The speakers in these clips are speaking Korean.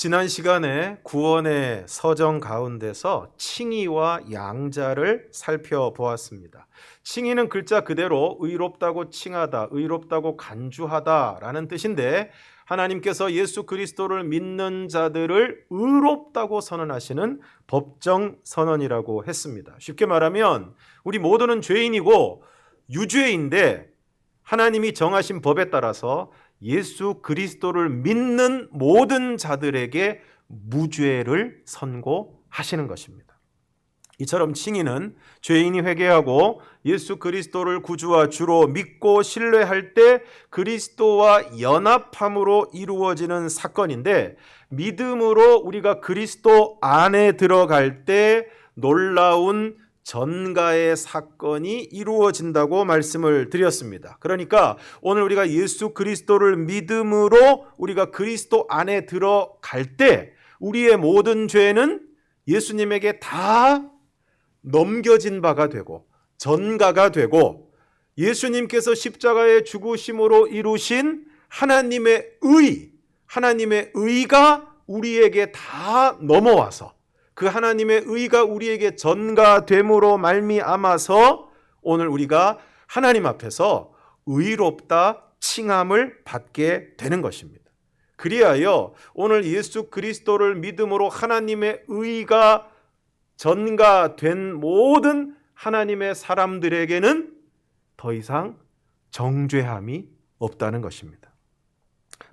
지난 시간에 구원의 서정 가운데서 칭의와 양자를 살펴보았습니다. 칭의는 글자 그대로 의롭다고 칭하다, 의롭다고 간주하다라는 뜻인데, 하나님께서 예수 그리스도를 믿는 자들을 의롭다고 선언하시는 법정 선언이라고 했습니다. 쉽게 말하면 우리 모두는 죄인이고 유죄인데, 하나님이 정하신 법에 따라서 예수 그리스도를 믿는 모든 자들에게 무죄를 선고하시는 것입니다. 이처럼 칭의는 죄인이 회개하고 예수 그리스도를 구주와 주로 믿고 신뢰할 때 그리스도와 연합함으로 이루어지는 사건인데, 믿음으로 우리가 그리스도 안에 들어갈 때 놀라운 전가의 사건이 이루어진다고 말씀을 드렸습니다. 그러니까 오늘 우리가 예수 그리스도를 믿음으로 우리가 그리스도 안에 들어갈 때 우리의 모든 죄는 예수님에게 다 넘겨진 바가 되고 전가가 되고, 예수님께서 십자가의 죽으심으로 이루신 하나님의 의가 우리에게 다 넘어와서 그 하나님의 의가 우리에게 전가됨으로 말미암아서 오늘 우리가 하나님 앞에서 의롭다 칭함을 받게 되는 것입니다. 그리하여 오늘 예수 그리스도를 믿음으로 하나님의 의가 전가된 모든 하나님의 사람들에게는 더 이상 정죄함이 없다는 것입니다.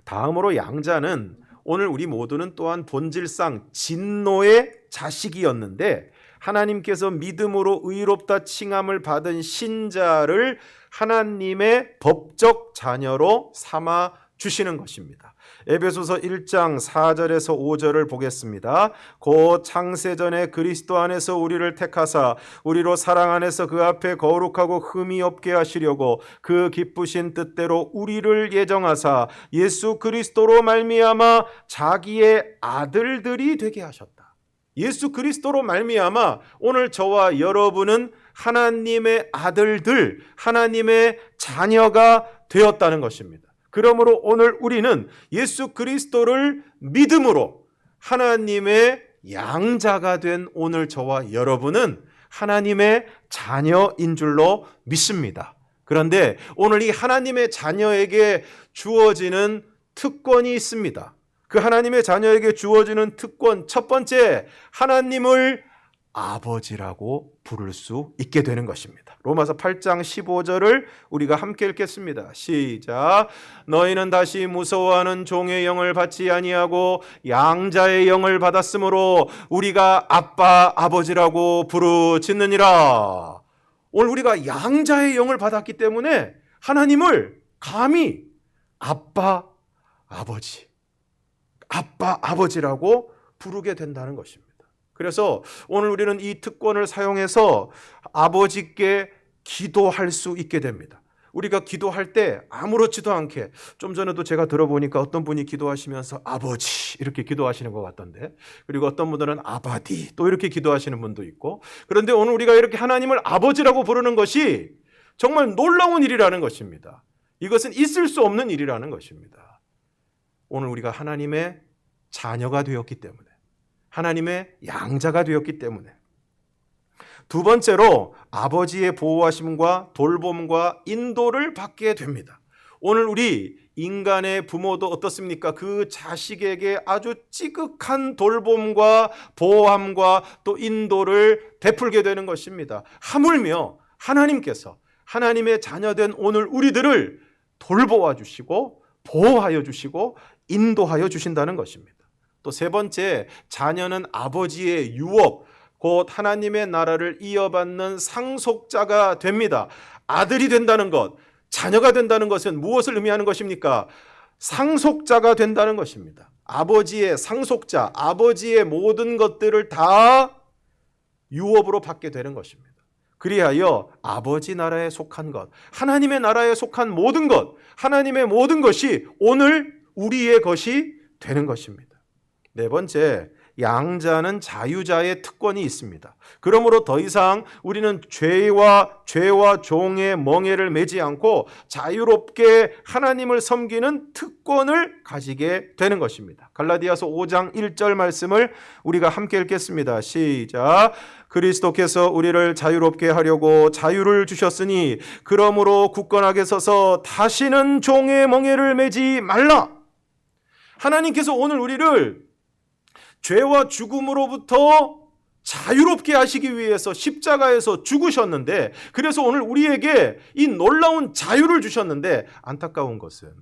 다음으로 양자는 오늘 우리 모두는 또한 본질상 진노의 자식이었는데, 하나님께서 믿음으로 의롭다 칭함을 받은 신자를 하나님의 법적 자녀로 삼아 주시는 것입니다. 에베소서 1장 4절에서 5절을 보겠습니다. 곧 창세전에 그리스도 안에서 우리를 택하사 우리로 사랑 안에서 그 앞에 거룩하고 흠이 없게 하시려고 그 기쁘신 뜻대로 우리를 예정하사 예수 그리스도로 말미암아 자기의 아들들이 되게 하셨다. 예수 그리스도로 말미암아 오늘 저와 여러분은 하나님의 아들들, 하나님의 자녀가 되었다는 것입니다. 그러므로 오늘 우리는 예수 그리스도를 믿음으로 하나님의 양자가 된 오늘 저와 여러분은 하나님의 자녀인 줄로 믿습니다. 그런데 오늘 이 하나님의 자녀에게 주어지는 특권이 있습니다. 그 하나님의 자녀에게 주어지는 특권, 첫 번째, 하나님을 아버지라고 부를 수 있게 되는 것입니다. 로마서 8장 15절을 우리가 함께 읽겠습니다. 시작. 너희는 다시 무서워하는 종의 영을 받지 아니하고 양자의 영을 받았으므로 우리가 아빠 아버지라고 부르짖느니라. 오늘 우리가 양자의 영을 받았기 때문에 하나님을 감히 아빠 아버지라고 부르게 된다는 것입니다. 그래서 오늘 우리는 이 특권을 사용해서 아버지께 기도할 수 있게 됩니다. 우리가 기도할 때 아무렇지도 않게, 좀 전에도 제가 들어보니까 어떤 분이 기도하시면서 아버지 이렇게 기도하시는 것 같던데, 그리고 어떤 분들은 아바디 또 이렇게 기도하시는 분도 있고, 그런데 오늘 우리가 이렇게 하나님을 아버지라고 부르는 것이 정말 놀라운 일이라는 것입니다. 이것은 있을 수 없는 일이라는 것입니다. 오늘 우리가 하나님의 자녀가 되었기 때문에, 하나님의 양자가 되었기 때문에. 두 번째로 아버지의 보호하심과 돌봄과 인도를 받게 됩니다. 오늘 우리 인간의 부모도 어떻습니까? 그 자식에게 아주 찌극한 돌봄과 보호함과 또 인도를 베풀게 되는 것입니다. 하물며 하나님께서 하나님의 자녀된 오늘 우리들을 돌보아 주시고 보호하여 주시고 인도하여 주신다는 것입니다. 또 세 번째, 자녀는 아버지의 유업, 곧 하나님의 나라를 이어받는 상속자가 됩니다. 아들이 된다는 것, 자녀가 된다는 것은 무엇을 의미하는 것입니까? 상속자가 된다는 것입니다. 아버지의 상속자, 아버지의 모든 것들을 다 유업으로 받게 되는 것입니다. 그리하여 아버지 나라에 속한 것, 하나님의 나라에 속한 모든 것, 하나님의 모든 것이 오늘 우리의 것이 되는 것입니다. 네 번째, 양자는 자유자의 특권이 있습니다. 그러므로 더 이상 우리는 죄와 종의 멍에를 매지 않고 자유롭게 하나님을 섬기는 특권을 가지게 되는 것입니다. 갈라디아서 5장 1절 말씀을 우리가 함께 읽겠습니다. 시작. 그리스도께서 우리를 자유롭게 하려고 자유를 주셨으니 그러므로 굳건하게 서서 다시는 종의 멍에를 매지 말라. 하나님께서 오늘 우리를 죄와 죽음으로부터 자유롭게 하시기 위해서 십자가에서 죽으셨는데, 그래서 오늘 우리에게 이 놀라운 자유를 주셨는데, 안타까운 것은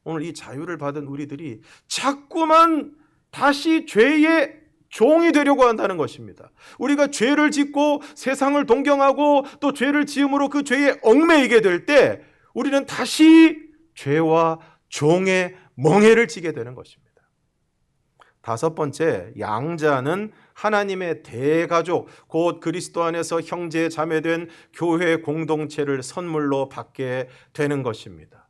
오늘 이 자유를 받은 우리들이 자꾸만 다시 죄의 종이 되려고 한다는 것입니다. 우리가 죄를 짓고 세상을 동경하고 또 죄를 지음으로 그 죄에 얽매이게 될 때 우리는 다시 죄와 종의 멍에를 지게 되는 것입니다. 다섯 번째, 양자는 하나님의 대가족, 곧 그리스도 안에서 형제 자매된 교회 공동체를 선물로 받게 되는 것입니다.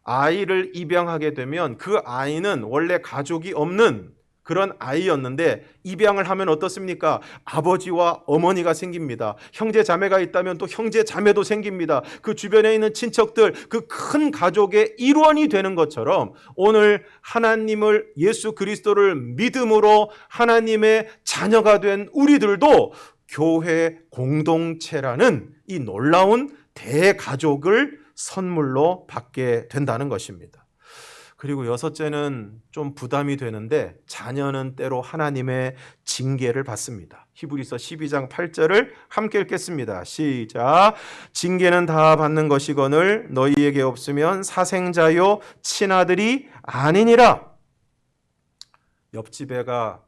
아이를 입양하게 되면 그 아이는 원래 가족이 없는 그런 아이였는데 입양을 하면 어떻습니까? 아버지와 어머니가 생깁니다. 형제 자매가 있다면 또 형제 자매도 생깁니다. 그 주변에 있는 친척들, 그 큰 가족의 일원이 되는 것처럼 오늘 하나님을, 예수 그리스도를 믿음으로 하나님의 자녀가 된 우리들도 교회 공동체라는 이 놀라운 대가족을 선물로 받게 된다는 것입니다. 그리고 여섯째는 좀 부담이 되는데, 자녀는 때로 하나님의 징계를 받습니다. 히브리서 12장 8절을 함께 읽겠습니다. 시작. 징계는 다 받는 것이거늘 너희에게 없으면 사생자요 친아들이 아니니라. 옆집 애가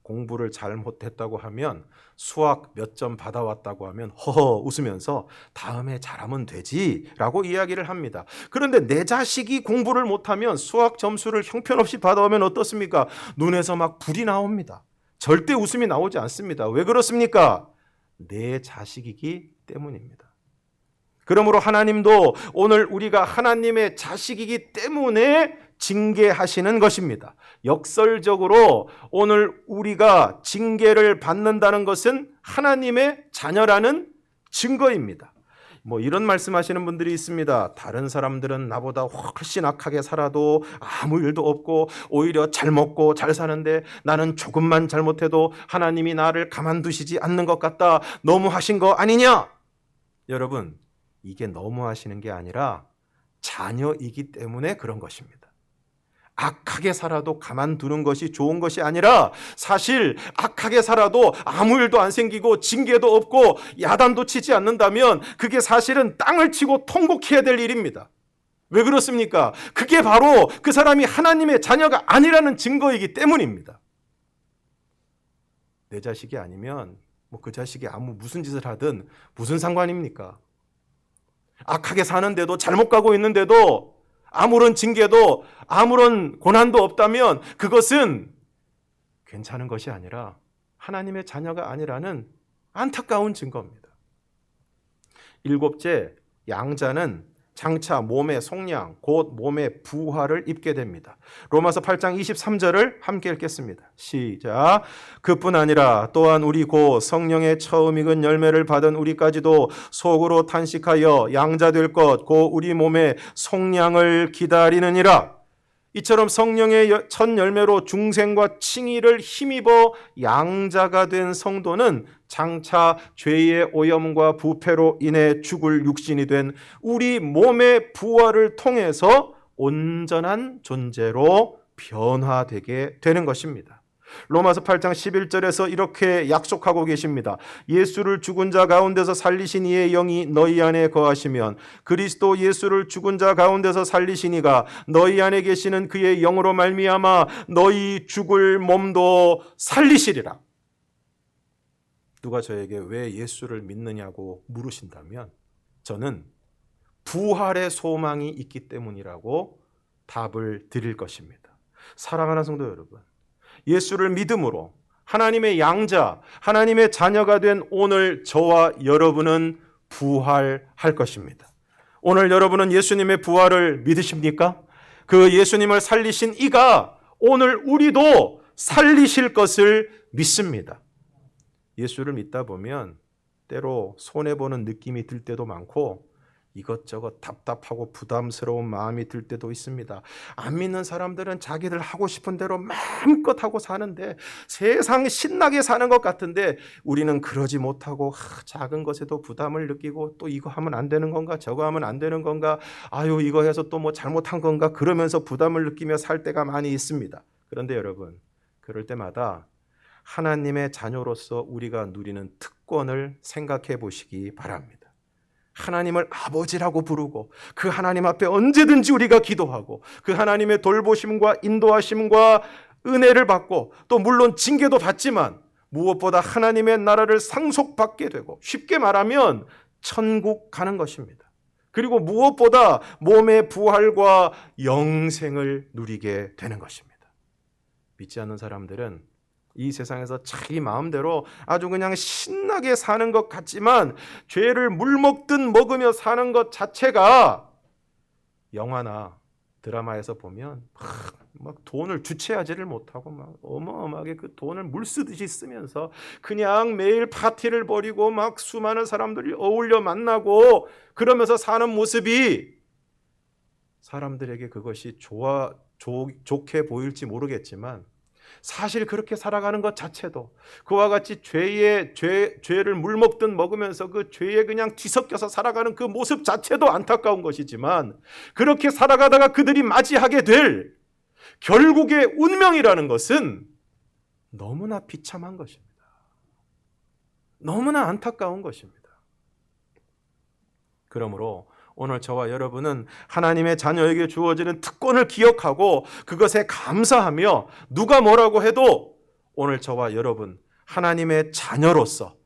공부를 잘못했다고 하면, 수학 몇 점 받아왔다고 하면 허허 웃으면서 다음에 잘하면 되지 라고 이야기를 합니다. 그런데 내 자식이 공부를 못하면, 수학 점수를 형편없이 받아오면 어떻습니까? 눈에서 막 불이 나옵니다. 절대 웃음이 나오지 않습니다. 왜 그렇습니까? 내 자식이기 때문입니다. 그러므로 하나님도 오늘 우리가 하나님의 자식이기 때문에 징계하시는 것입니다. 역설적으로 오늘 우리가 징계를 받는다는 것은 하나님의 자녀라는 증거입니다. 이런 말씀하시는 분들이 있습니다. 다른 사람들은 나보다 훨씬 악하게 살아도 아무 일도 없고 오히려 잘 먹고 잘 사는데 나는 조금만 잘못해도 하나님이 나를 가만두시지 않는 것 같다. 너무하신 거 아니냐? 여러분, 이게 너무하시는 게 아니라 자녀이기 때문에 그런 것입니다. 악하게 살아도 가만두는 것이 좋은 것이 아니라, 사실 악하게 살아도 아무 일도 안 생기고 징계도 없고 야단도 치지 않는다면 그게 사실은 땅을 치고 통곡해야 될 일입니다. 왜 그렇습니까? 그게 바로 그 사람이 하나님의 자녀가 아니라는 증거이기 때문입니다. 내 자식이 아니면 그 자식이 무슨 짓을 하든 무슨 상관입니까? 악하게 사는데도, 잘못 가고 있는데도 아무런 징계도 아무런 고난도 없다면 그것은 괜찮은 것이 아니라 하나님의 자녀가 아니라는 안타까운 증거입니다. 일곱째, 양자는 장차 몸의 속량, 곧 몸의 부활을 입게 됩니다. 로마서 8장 23절을 함께 읽겠습니다. 시작. 그뿐 아니라 또한 우리 곧 성령의 처음 익은 열매를 받은 우리까지도 속으로 탄식하여 양자 될 것, 곧 우리 몸의 속량을 기다리느니라. 이처럼 성령의 첫 열매로 중생과 칭의를 힘입어 양자가 된 성도는 장차 죄의 오염과 부패로 인해 죽을 육신이 된 우리 몸의 부활을 통해서 온전한 존재로 변화되게 되는 것입니다. 로마서 8장 11절에서 이렇게 약속하고 계십니다. 예수를 죽은 자 가운데서 살리신 이의 영이 너희 안에 거하시면 그리스도 예수를 죽은 자 가운데서 살리신 이가 너희 안에 계시는 그의 영으로 말미암아 너희 죽을 몸도 살리시리라. 누가 저에게 왜 예수를 믿느냐고 물으신다면 저는 부활의 소망이 있기 때문이라고 답을 드릴 것입니다. 사랑하는 성도 여러분, 예수를 믿음으로 하나님의 양자, 하나님의 자녀가 된 오늘 저와 여러분은 부활할 것입니다. 오늘 여러분은 예수님의 부활을 믿으십니까? 그 예수님을 살리신 이가 오늘 우리도 살리실 것을 믿습니다. 예수를 믿다 보면 때로 손해보는 느낌이 들 때도 많고 이것저것 답답하고 부담스러운 마음이 들 때도 있습니다. 안 믿는 사람들은 자기들 하고 싶은 대로 마음껏 하고 사는데 세상 신나게 사는 것 같은데 우리는 그러지 못하고 작은 것에도 부담을 느끼고 또 이거 하면 안 되는 건가 저거 하면 안 되는 건가 아유 이거 해서 또 뭐 잘못한 건가 그러면서 부담을 느끼며 살 때가 많이 있습니다. 그런데 여러분 그럴 때마다 하나님의 자녀로서 우리가 누리는 특권을 생각해 보시기 바랍니다. 하나님을 아버지라고 부르고 그 하나님 앞에 언제든지 우리가 기도하고 그 하나님의 돌보심과 인도하심과 은혜를 받고 또 물론 징계도 받지만 무엇보다 하나님의 나라를 상속받게 되고 쉽게 말하면 천국 가는 것입니다. 그리고 무엇보다 몸의 부활과 영생을 누리게 되는 것입니다. 믿지 않는 사람들은 이 세상에서 자기 마음대로 아주 그냥 신나게 사는 것 같지만 죄를 물먹듯 먹으며 사는 것 자체가 영화나 드라마에서 보면 막 돈을 주체하지를 못하고 막 어마어마하게 그 돈을 물 쓰듯이 쓰면서 그냥 매일 파티를 벌이고 막 수많은 사람들이 어울려 만나고 그러면서 사는 모습이 사람들에게 그것이 좋게 보일지 모르겠지만 사실 그렇게 살아가는 것 자체도 그와 같이 죄를 물먹듯 먹으면서 그 죄에 그냥 뒤섞여서 살아가는 그 모습 자체도 안타까운 것이지만 그렇게 살아가다가 그들이 맞이하게 될 결국의 운명이라는 것은 너무나 비참한 것입니다. 너무나 안타까운 것입니다. 그러므로 오늘 저와 여러분은 하나님의 자녀에게 주어지는 특권을 기억하고 그것에 감사하며 누가 뭐라고 해도 오늘 저와 여러분 하나님의 자녀로서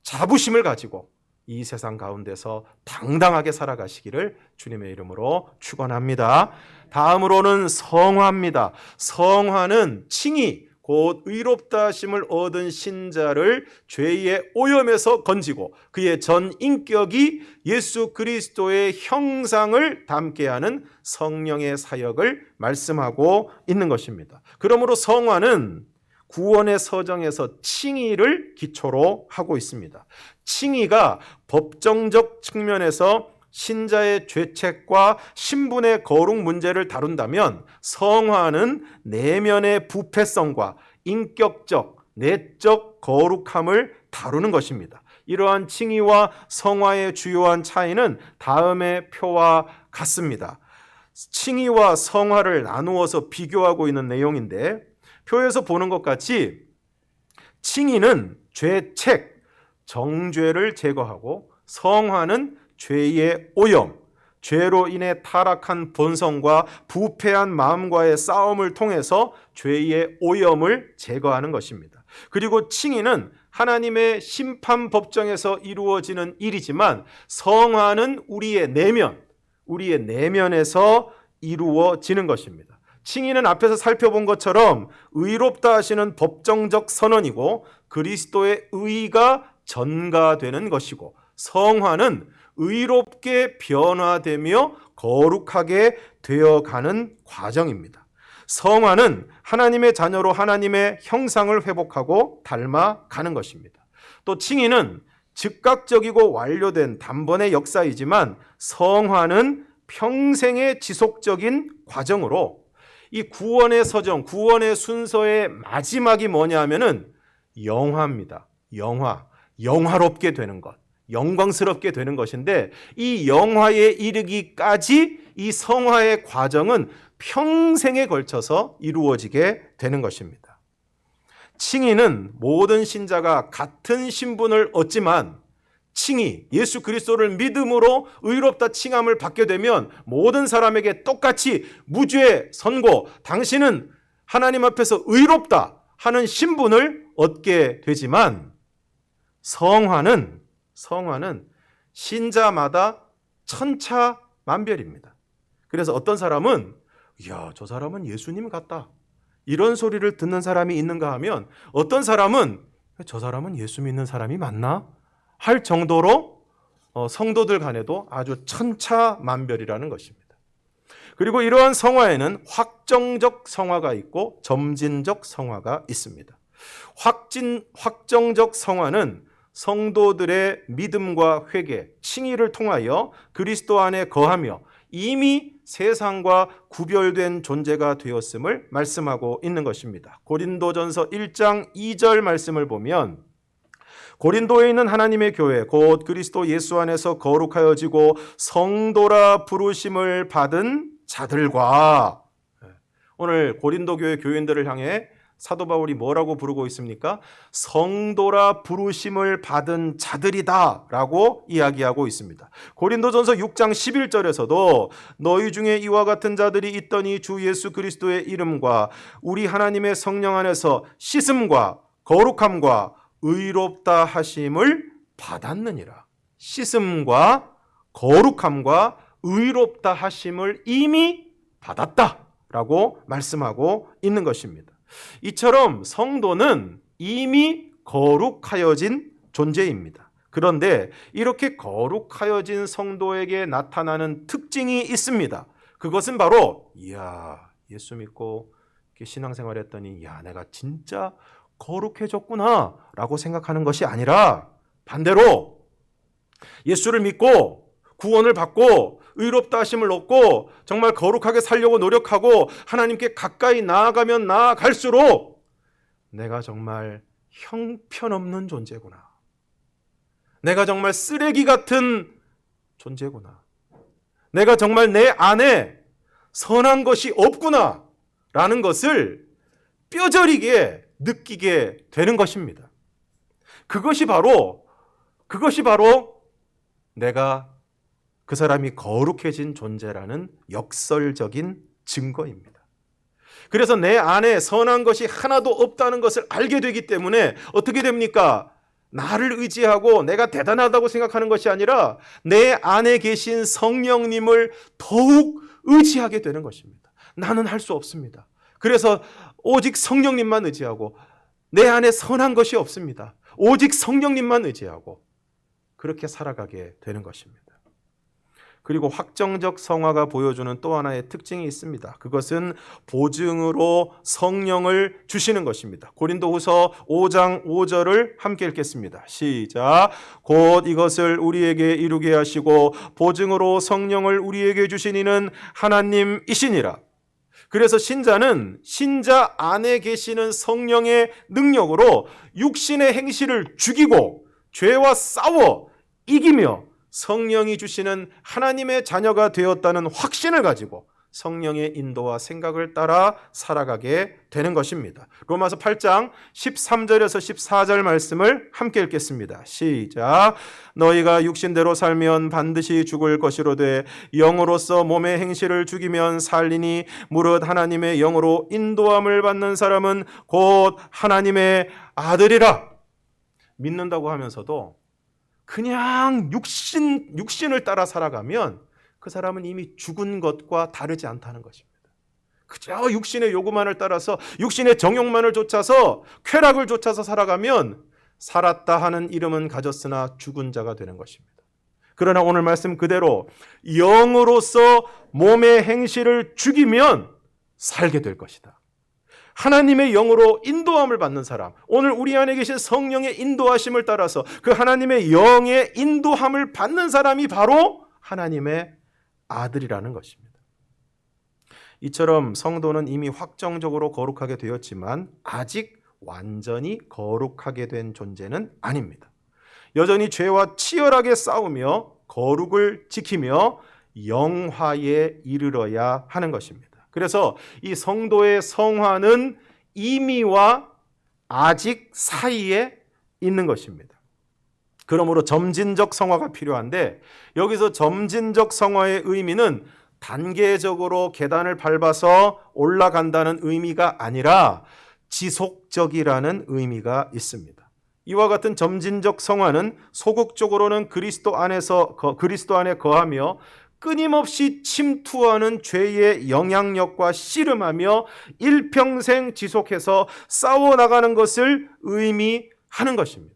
자부심을 가지고 이 세상 가운데서 당당하게 살아가시기를 주님의 이름으로 축원합니다. 다음으로는 성화입니다. 성화는 칭의 곧 의롭다 하심을 얻은 신자를 죄의 오염에서 건지고 그의 전 인격이 예수 그리스도의 형상을 담게 하는 성령의 사역을 말씀하고 있는 것입니다. 그러므로 성화는 구원의 서정에서 칭의를 기초로 하고 있습니다. 칭의가 법정적 측면에서 신자의 죄책과 신분의 거룩 문제를 다룬다면 성화는 내면의 부패성과 인격적, 내적 거룩함을 다루는 것입니다. 이러한 칭의와 성화의 주요한 차이는 다음의 표와 같습니다. 칭의와 성화를 나누어서 비교하고 있는 내용인데 표에서 보는 것 같이 칭의는 죄책, 정죄를 제거하고 성화는 죄의 오염, 죄로 인해 타락한 본성과 부패한 마음과의 싸움을 통해서 죄의 오염을 제거하는 것입니다. 그리고 칭의는 하나님의 심판 법정에서 이루어지는 일이지만 성화는 우리의 내면에서 이루어지는 것입니다. 칭의는 앞에서 살펴본 것처럼 의롭다 하시는 법정적 선언이고 그리스도의 의가 전가되는 것이고 성화는 의롭게 변화되며 거룩하게 되어가는 과정입니다. 성화는 하나님의 자녀로 하나님의 형상을 회복하고 닮아가는 것입니다. 또 칭의는 즉각적이고 완료된 단번의 역사이지만 성화는 평생의 지속적인 과정으로 이 구원의 서정, 구원의 순서의 마지막이 뭐냐 하면은 영화입니다. 영화롭게 되는 것, 영광스럽게 되는 것인데 이 영화에 이르기까지 이 성화의 과정은 평생에 걸쳐서 이루어지게 되는 것입니다. 칭의는 모든 신자가 같은 신분을 얻지만 칭의, 예수 그리스도를 믿음으로 의롭다 칭함을 받게 되면 모든 사람에게 똑같이 무죄 선고, 당신은 하나님 앞에서 의롭다 하는 신분을 얻게 되지만 성화는 신자마다 천차만별입니다. 그래서 어떤 사람은 저 사람은 예수님 같다 이런 소리를 듣는 사람이 있는가 하면 어떤 사람은 저 사람은 예수 믿는 사람이 맞나? 할 정도로 성도들 간에도 아주 천차만별이라는 것입니다. 그리고 이러한 성화에는 확정적 성화가 있고 점진적 성화가 있습니다. 확정적 성화는 성도들의 믿음과 회개, 칭의를 통하여 그리스도 안에 거하며 이미 세상과 구별된 존재가 되었음을 말씀하고 있는 것입니다. 고린도전서 1장 2절 말씀을 보면 고린도에 있는 하나님의 교회 곧 그리스도 예수 안에서 거룩하여지고 성도라 부르심을 받은 자들과, 오늘 고린도 교회 교인들을 향해 사도 바울이 뭐라고 부르고 있습니까? 성도라 부르심을 받은 자들이다 라고 이야기하고 있습니다. 고린도전서 6장 11절에서도 너희 중에 이와 같은 자들이 있더니 주 예수 그리스도의 이름과 우리 하나님의 성령 안에서 씻음과 거룩함과 의롭다 하심을 받았느니라. 씻음과 거룩함과 의롭다 하심을 이미 받았다라고 말씀하고 있는 것입니다. 이처럼 성도는 이미 거룩하여진 존재입니다. 그런데 이렇게 거룩하여진 성도에게 나타나는 특징이 있습니다. 그것은 바로 예수 믿고 신앙생활 했더니 내가 진짜 거룩해졌구나 라고 생각하는 것이 아니라 반대로 예수를 믿고 구원을 받고 의롭다 하심을 얻고 정말 거룩하게 살려고 노력하고 하나님께 가까이 나아가면 나아갈수록 내가 정말 형편없는 존재구나. 내가 정말 쓰레기 같은 존재구나. 내가 정말 내 안에 선한 것이 없구나 라는 것을 뼈저리게 느끼게 되는 것입니다. 그것이 바로 내가 그 사람이 거룩해진 존재라는 역설적인 증거입니다. 그래서 내 안에 선한 것이 하나도 없다는 것을 알게 되기 때문에 어떻게 됩니까? 나를 의지하고 내가 대단하다고 생각하는 것이 아니라 내 안에 계신 성령님을 더욱 의지하게 되는 것입니다. 나는 할 수 없습니다. 그래서 오직 성령님만 의지하고 내 안에 선한 것이 없습니다. 오직 성령님만 의지하고 그렇게 살아가게 되는 것입니다. 그리고 확정적 성화가 보여주는 또 하나의 특징이 있습니다. 그것은 보증으로 성령을 주시는 것입니다. 고린도후서 5장 5절을 함께 읽겠습니다. 시작. 곧 이것을 우리에게 이루게 하시고 보증으로 성령을 우리에게 주신 이는 하나님이시니라. 그래서 신자는 신자 안에 계시는 성령의 능력으로 육신의 행실을 죽이고 죄와 싸워 이기며 성령이 주시는 하나님의 자녀가 되었다는 확신을 가지고 성령의 인도와 생각을 따라 살아가게 되는 것입니다. 로마서 8장 13절에서 14절 말씀을 함께 읽겠습니다. 시작. 너희가 육신대로 살면 반드시 죽을 것이로되 영으로서 몸의 행실을 죽이면 살리니 무릇 하나님의 영으로 인도함을 받는 사람은 곧 하나님의 아들이라. 믿는다고 하면서도 그냥 육신을 따라 살아가면 그 사람은 이미 죽은 것과 다르지 않다는 것입니다. 그저 육신의 요구만을 따라서 육신의 정욕만을 쫓아서 쾌락을 쫓아서 살아가면 살았다 하는 이름은 가졌으나 죽은 자가 되는 것입니다. 그러나 오늘 말씀 그대로 영으로서 몸의 행실을 죽이면 살게 될 것이다. 하나님의 영으로 인도함을 받는 사람, 오늘 우리 안에 계신 성령의 인도하심을 따라서 그 하나님의 영의 인도함을 받는 사람이 바로 하나님의 아들이라는 것입니다. 이처럼 성도는 이미 확정적으로 거룩하게 되었지만 아직 완전히 거룩하게 된 존재는 아닙니다. 여전히 죄와 치열하게 싸우며 거룩을 지키며 영화에 이르러야 하는 것입니다. 그래서 이 성도의 성화는 이미와 아직 사이에 있는 것입니다. 그러므로 점진적 성화가 필요한데 여기서 점진적 성화의 의미는 단계적으로 계단을 밟아서 올라간다는 의미가 아니라 지속적이라는 의미가 있습니다. 이와 같은 점진적 성화는 소극적으로는 그리스도 안에 거하며 끊임없이 침투하는 죄의 영향력과 씨름하며 일평생 지속해서 싸워나가는 것을 의미하는 것입니다.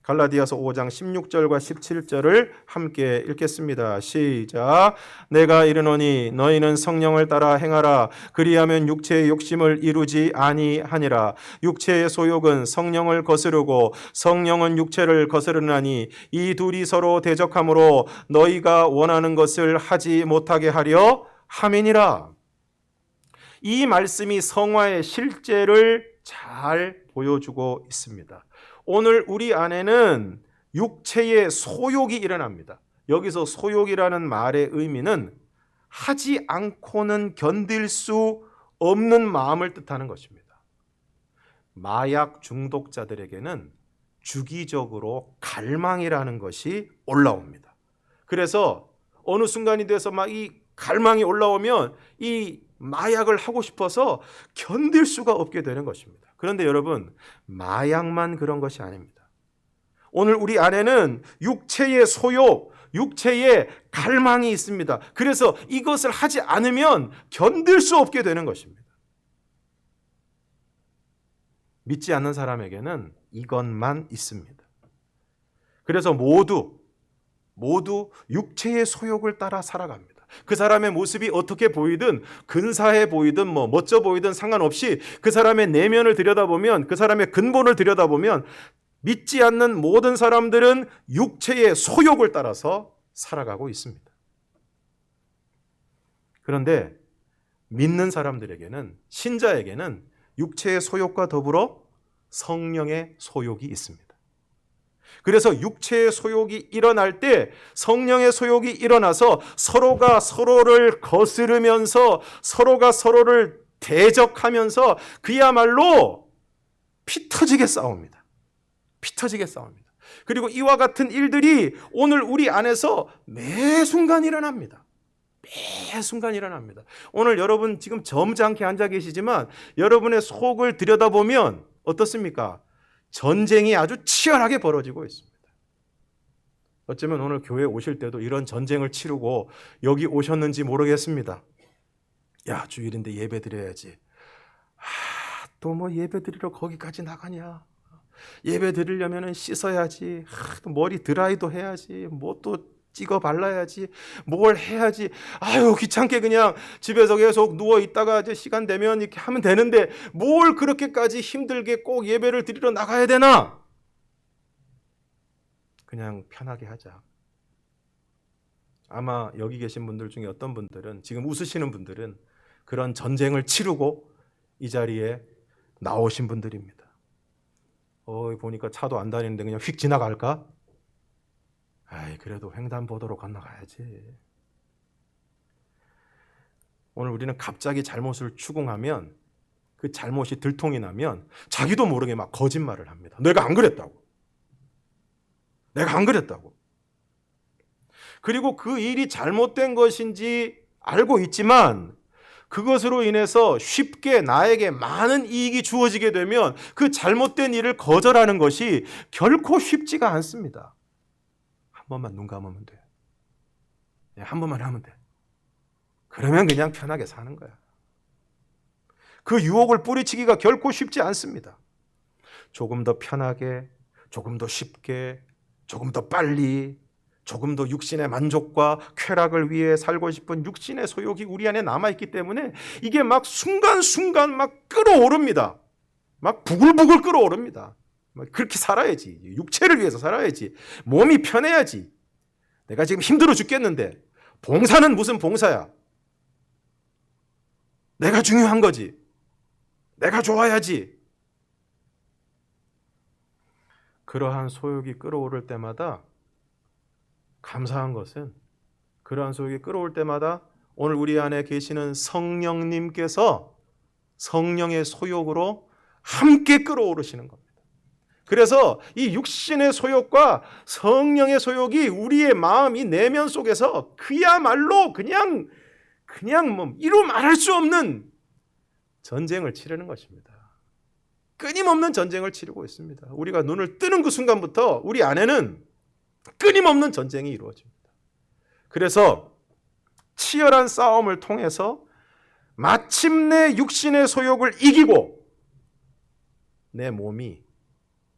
갈라디아서 5장 16절과 17절을 함께 읽겠습니다. 시작. 내가 이르노니 너희는 성령을 따라 행하라. 그리하면 육체의 욕심을 이루지 아니하니라. 육체의 소욕은 성령을 거스르고 성령은 육체를 거스르나니 이 둘이 서로 대적하므로 너희가 원하는 것을 하지 못하게 하려 함이니라. 이 말씀이 성화의 실제를 잘 보여주고 있습니다. 오늘 우리 안에는 육체의 소욕이 일어납니다. 여기서 소욕이라는 말의 의미는 하지 않고는 견딜 수 없는 마음을 뜻하는 것입니다. 마약 중독자들에게는 주기적으로 갈망이라는 것이 올라옵니다. 그래서 어느 순간이 돼서 막 이 갈망이 올라오면 이 마약을 하고 싶어서 견딜 수가 없게 되는 것입니다. 그런데 여러분, 마약만 그런 것이 아닙니다. 오늘 우리 안에는 육체의 소욕, 육체의 갈망이 있습니다. 그래서 이것을 하지 않으면 견딜 수 없게 되는 것입니다. 믿지 않는 사람에게는 이것만 있습니다. 그래서 모두 육체의 소욕을 따라 살아갑니다. 그 사람의 모습이 어떻게 보이든 근사해 보이든 멋져 보이든 상관없이 그 사람의 내면을 들여다보면, 그 사람의 근본을 들여다보면 믿지 않는 모든 사람들은 육체의 소욕을 따라서 살아가고 있습니다. 그런데 믿는 사람들에게는, 신자에게는 육체의 소욕과 더불어 성령의 소욕이 있습니다. 그래서 육체의 소욕이 일어날 때 성령의 소욕이 일어나서 서로가 서로를 거스르면서 서로가 서로를 대적하면서 그야말로 피 터지게 싸웁니다. 피 터지게 싸웁니다. 그리고 이와 같은 일들이 오늘 우리 안에서 매 순간 일어납니다. 매 순간 일어납니다. 오늘 여러분 지금 점잖게 앉아 계시지만 여러분의 속을 들여다보면 어떻습니까? 전쟁이 아주 치열하게 벌어지고 있습니다. 어쩌면 오늘 교회에 오실 때도 이런 전쟁을 치르고 여기 오셨는지 모르겠습니다. 야, 주일인데 예배 드려야지. 또 뭐 예배 드리러 거기까지 나가냐. 예배 드리려면 씻어야지. 또 머리 드라이도 해야지. 뭐 또 찍어 발라야지. 뭘 해야지. 아유, 귀찮게 그냥 집에서 계속 누워 있다가 이제 시간 되면 이렇게 하면 되는데 뭘 그렇게까지 힘들게 꼭 예배를 드리러 나가야 되나? 그냥 편하게 하자. 아마 여기 계신 분들 중에 어떤 분들은, 지금 웃으시는 분들은 그런 전쟁을 치르고 이 자리에 나오신 분들입니다. 보니까 차도 안 다니는데 그냥 휙 지나갈까? 그래도 횡단보도로 건너가야지. 오늘 우리는 갑자기 잘못을 추궁하면, 그 잘못이 들통이 나면 자기도 모르게 막 거짓말을 합니다. 내가 안 그랬다고. 내가 안 그랬다고. 그리고 그 일이 잘못된 것인지 알고 있지만 그것으로 인해서 쉽게 나에게 많은 이익이 주어지게 되면 그 잘못된 일을 거절하는 것이 결코 쉽지가 않습니다. 한 번만 눈 감으면 돼. 한 번만 하면 돼. 그러면 그냥 편하게 사는 거야. 그 유혹을 뿌리치기가 결코 쉽지 않습니다. 조금 더 편하게, 조금 더 쉽게, 조금 더 빨리, 조금 더 육신의 만족과 쾌락을 위해 살고 싶은 육신의 소욕이 우리 안에 남아있기 때문에 이게 막 순간순간 막 끌어오릅니다. 막 부글부글 끌어오릅니다. 그렇게 살아야지. 육체를 위해서 살아야지. 몸이 편해야지. 내가 지금 힘들어 죽겠는데 봉사는 무슨 봉사야. 내가 중요한 거지. 내가 좋아야지. 그러한 소욕이 끌어오를 때마다 감사한 것은, 그러한 소욕이 끌어올 때마다 오늘 우리 안에 계시는 성령님께서 성령의 소욕으로 함께 끌어오르시는 겁니다. 그래서 이 육신의 소욕과 성령의 소욕이 우리의 마음, 이 내면 속에서 그야말로 그냥 뭐 이루 말할 수 없는 전쟁을 치르는 것입니다. 끊임없는 전쟁을 치르고 있습니다. 우리가 눈을 뜨는 그 순간부터 우리 안에는 끊임없는 전쟁이 이루어집니다. 그래서 치열한 싸움을 통해서 마침내 육신의 소욕을 이기고 내 몸이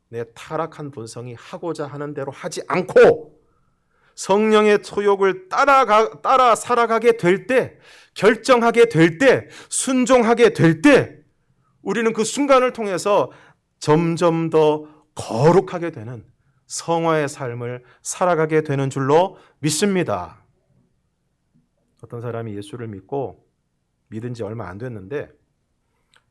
내 타락한 본성이 하고자 하는 대로 하지 않고 성령의 소욕을 따라 살아가게 될 때, 결정하게 될 때, 순종하게 될 때, 우리는 그 순간을 통해서 점점 더 거룩하게 되는 성화의 삶을 살아가게 되는 줄로 믿습니다. 어떤 사람이 예수를 믿은 지 얼마 안 됐는데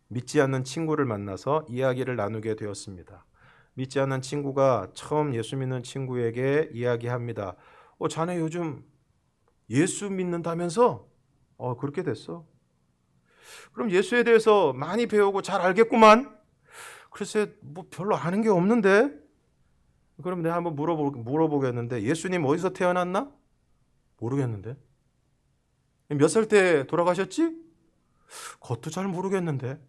믿지 않는 친구를 만나서 이야기를 나누게 되었습니다. 믿지 않는 친구가 처음 예수 믿는 친구에게 이야기합니다. 자네 요즘 예수 믿는다면서? 그렇게 됐어. 그럼 예수에 대해서 많이 배우고 잘 알겠구만. 글쎄 뭐 별로 아는 게 없는데. 그럼 내가 한번 물어보겠는데 예수님 어디서 태어났나? 모르겠는데. 몇 살 때 돌아가셨지? 그것도 잘 모르겠는데.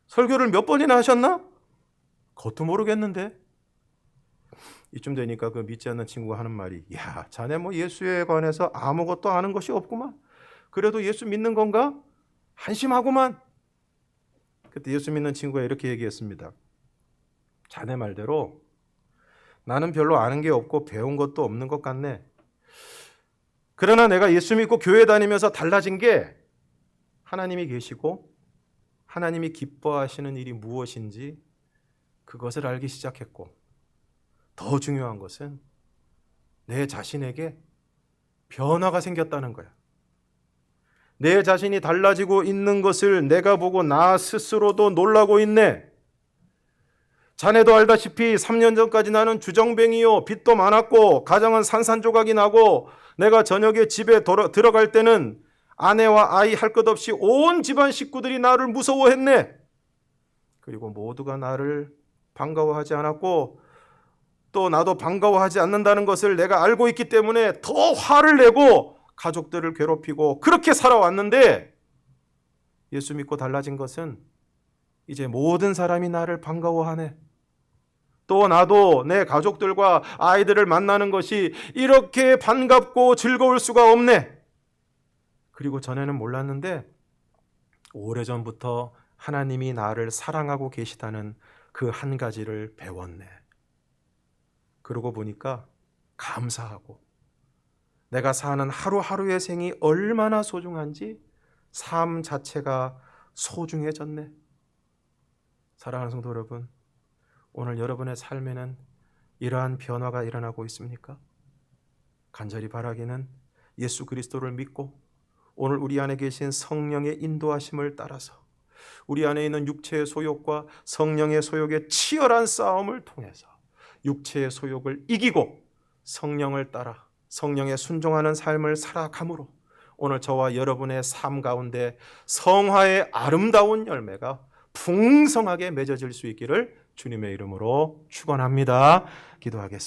설교를 몇 번이나 하셨나? 그것도 모르겠는데. 이쯤 되니까 그 믿지 않는 친구가 하는 말이, 야, 자네 뭐 예수에 관해서 아무것도 아는 것이 없구만. 그래도 예수 믿는 건가? 한심하구만. 그때 예수 믿는 친구가 이렇게 얘기했습니다. 자네 말대로 나는 별로 아는 게 없고 배운 것도 없는 것 같네. 그러나 내가 예수 믿고 교회 다니면서 달라진 게 하나님이 계시고 하나님이 기뻐하시는 일이 무엇인지 그것을 알기 시작했고, 더 중요한 것은 내 자신에게 변화가 생겼다는 거야. 내 자신이 달라지고 있는 것을 내가 보고 나 스스로도 놀라고 있네. 자네도 알다시피 3년 전까지 나는 주정뱅이요, 빚도 많았고 가정은 산산조각이 나고 내가 저녁에 집에 들어갈 때는 아내와 아이 할 것 없이 온 집안 식구들이 나를 무서워했네. 그리고 모두가 나를 반가워하지 않았고 또 나도 반가워하지 않는다는 것을 내가 알고 있기 때문에 더 화를 내고 가족들을 괴롭히고 그렇게 살아왔는데, 예수 믿고 달라진 것은 이제 모든 사람이 나를 반가워하네. 또 나도 내 가족들과 아이들을 만나는 것이 이렇게 반갑고 즐거울 수가 없네. 그리고 전에는 몰랐는데 오래전부터 하나님이 나를 사랑하고 계시다는 그 한 가지를 배웠네. 그러고 보니까 감사하고 내가 사는 하루하루의 생이 얼마나 소중한지 삶 자체가 소중해졌네. 사랑하는 성도 여러분, 오늘 여러분의 삶에는 이러한 변화가 일어나고 있습니까? 간절히 바라기는 예수 그리스도를 믿고 오늘 우리 안에 계신 성령의 인도하심을 따라서 우리 안에 있는 육체의 소욕과 성령의 소욕의 치열한 싸움을 통해서 육체의 소욕을 이기고 성령을 따라 성령에 순종하는 삶을 살아감으로 오늘 저와 여러분의 삶 가운데 성화의 아름다운 열매가 풍성하게 맺어질 수 있기를 주님의 이름으로 축원합니다. 기도하겠습니다.